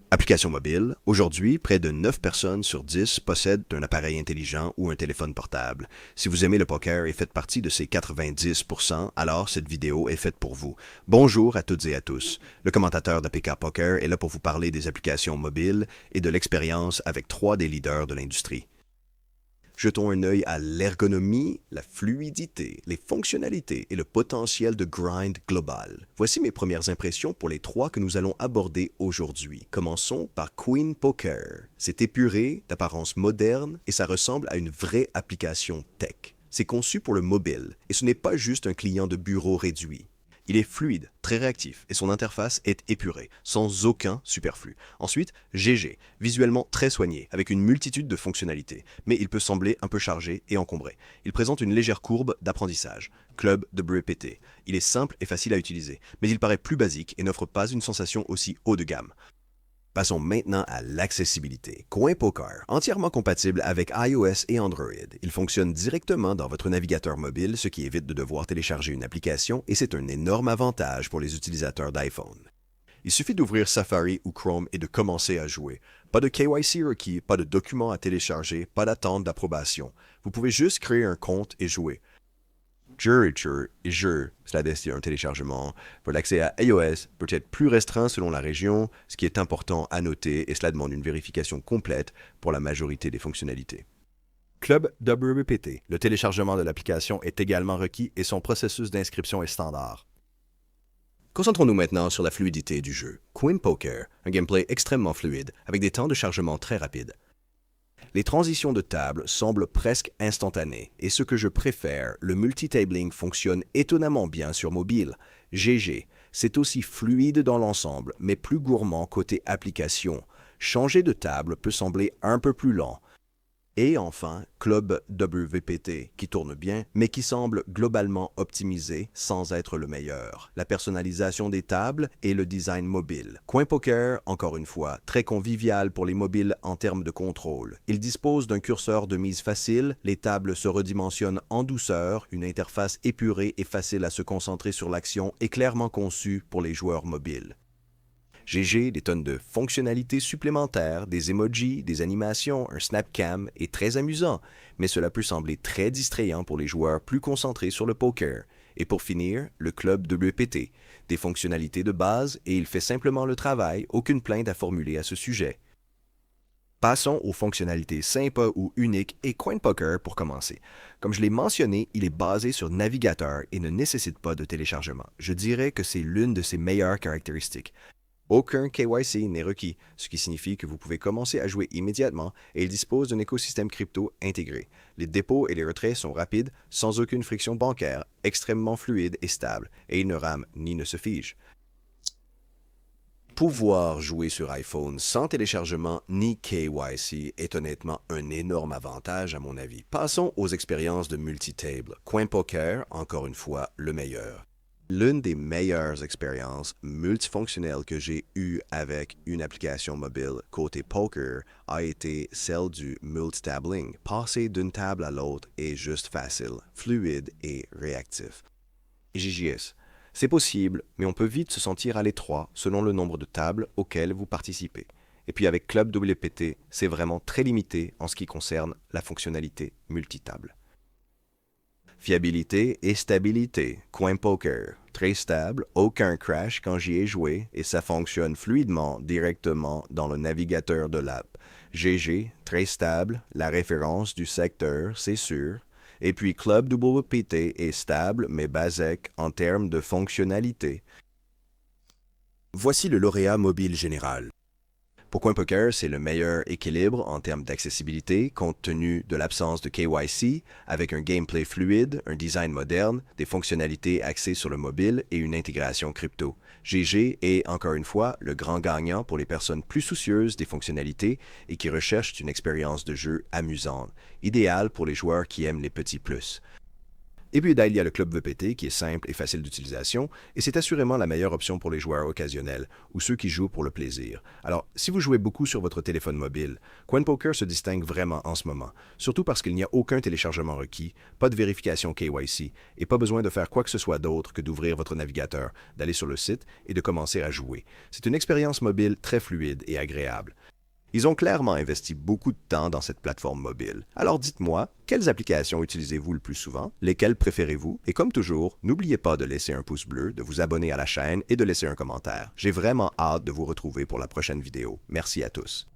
Application mobile. Aujourd'hui, près de 9 personnes sur 10 possèdent un appareil intelligent ou un téléphone portable. Si vous aimez le poker et faites partie de ces 90%, alors cette vidéo est faite pour vous. Bonjour à toutes et à tous. Le commentateur d'APK Poker est là pour vous parler des applications mobiles et de l'expérience avec 3 des leaders de l'industrie. Jetons un œil à l'ergonomie, la fluidité, les fonctionnalités et le potentiel de grind global. Voici mes premières impressions pour les 3 que nous allons aborder aujourd'hui. Commençons par Queen Poker. C'est épuré, d'apparence moderne et ça ressemble à une vraie application tech. C'est conçu pour le mobile et ce n'est pas juste un client de bureau réduit. Il est fluide, très réactif et son interface est épurée, sans aucun superflu. Ensuite, GG, visuellement très soigné, avec une multitude de fonctionnalités, mais il peut sembler un peu chargé et encombré. Il présente une légère courbe d'apprentissage. Club WPT. Il est simple et facile à utiliser, mais il paraît plus basique et n'offre pas une sensation aussi haut de gamme. Passons maintenant à l'accessibilité. Coin Poker, entièrement compatible avec iOS et Android. Il fonctionne directement dans votre navigateur mobile, ce qui évite de devoir télécharger une application et c'est un énorme avantage pour les utilisateurs d'iPhone. Il suffit d'ouvrir Safari ou Chrome et de commencer à jouer. Pas de KYC requis, pas de documents à télécharger, pas d'attente d'approbation. Vous pouvez juste créer un compte et jouer. Cela destine un téléchargement. Pour l'accès à iOS peut être plus restreint selon la région, ce qui est important à noter et cela demande une vérification complète pour la majorité des fonctionnalités. Club WPT. Le téléchargement de l'application est également requis et son processus d'inscription est standard. Concentrons-nous maintenant sur la fluidité du jeu. Queen Poker, un gameplay extrêmement fluide, avec des temps de chargement très rapides. Les transitions de table semblent presque instantanées, et ce que je préfère, le multitabling fonctionne étonnamment bien sur mobile. GG, c'est aussi fluide dans l'ensemble, mais plus gourmand côté application. Changer de table peut sembler un peu plus lent. Et enfin, Club WPT, qui tourne bien, mais qui semble globalement optimisé sans être le meilleur. La personnalisation des tables et le design mobile. Coin Poker, encore une fois, très convivial pour les mobiles en termes de contrôle. Il dispose d'un curseur de mise facile, les tables se redimensionnent en douceur, une interface épurée et facile à se concentrer sur l'action est clairement conçue pour les joueurs mobiles. GG, des tonnes de fonctionnalités supplémentaires, des emojis, des animations, un snapcam est très amusant, mais cela peut sembler très distrayant pour les joueurs plus concentrés sur le poker. Et pour finir, le club WPT, des fonctionnalités de base et il fait simplement le travail, aucune plainte à formuler à ce sujet. Passons aux fonctionnalités sympas ou uniques et Coin Poker pour commencer. Comme je l'ai mentionné, il est basé sur navigateur et ne nécessite pas de téléchargement. Je dirais que c'est l'une de ses meilleures caractéristiques. Aucun KYC n'est requis, ce qui signifie que vous pouvez commencer à jouer immédiatement et il dispose d'un écosystème crypto intégré. Les dépôts et les retraits sont rapides, sans aucune friction bancaire, extrêmement fluides et stables, et il ne rame ni ne se fige. Pouvoir jouer sur iPhone sans téléchargement ni KYC est honnêtement un énorme avantage à mon avis. Passons aux expériences de multitable. Coin Poker, encore une fois, le meilleur. L'une des meilleures expériences multifonctionnelles que j'ai eues avec une application mobile côté poker a été celle du multitabling. Passer d'une table à l'autre est juste facile, fluide et réactif. GGS. C'est possible, mais on peut vite se sentir à l'étroit selon le nombre de tables auxquelles vous participez. Et puis avec Club WPT, c'est vraiment très limité en ce qui concerne la fonctionnalité multitable. Fiabilité et stabilité. Coin Poker. Très stable, aucun crash quand j'y ai joué et ça fonctionne fluidement directement dans le navigateur de l'app. GG, très stable, la référence du secteur, c'est sûr. Et puis Club WPT est stable mais basique en termes de fonctionnalité. Voici le lauréat mobile général. Pour Coin Poker, c'est le meilleur équilibre en termes d'accessibilité compte tenu de l'absence de KYC, avec un gameplay fluide, un design moderne, des fonctionnalités axées sur le mobile et une intégration crypto. GG est, encore une fois, le grand gagnant pour les personnes plus soucieuses des fonctionnalités et qui recherchent une expérience de jeu amusante, idéale pour les joueurs qui aiment les petits plus. Et puis il y a le Club VPT qui est simple et facile d'utilisation, et c'est assurément la meilleure option pour les joueurs occasionnels ou ceux qui jouent pour le plaisir. Alors, si vous jouez beaucoup sur votre téléphone mobile, CoinPoker se distingue vraiment en ce moment, surtout parce qu'il n'y a aucun téléchargement requis, pas de vérification KYC, et pas besoin de faire quoi que ce soit d'autre que d'ouvrir votre navigateur, d'aller sur le site et de commencer à jouer. C'est une expérience mobile très fluide et agréable. Ils ont clairement investi beaucoup de temps dans cette plateforme mobile. Alors dites-moi, quelles applications utilisez-vous le plus souvent? Lesquelles préférez-vous? Et comme toujours, n'oubliez pas de laisser un pouce bleu, de vous abonner à la chaîne et de laisser un commentaire. J'ai vraiment hâte de vous retrouver pour la prochaine vidéo. Merci à tous.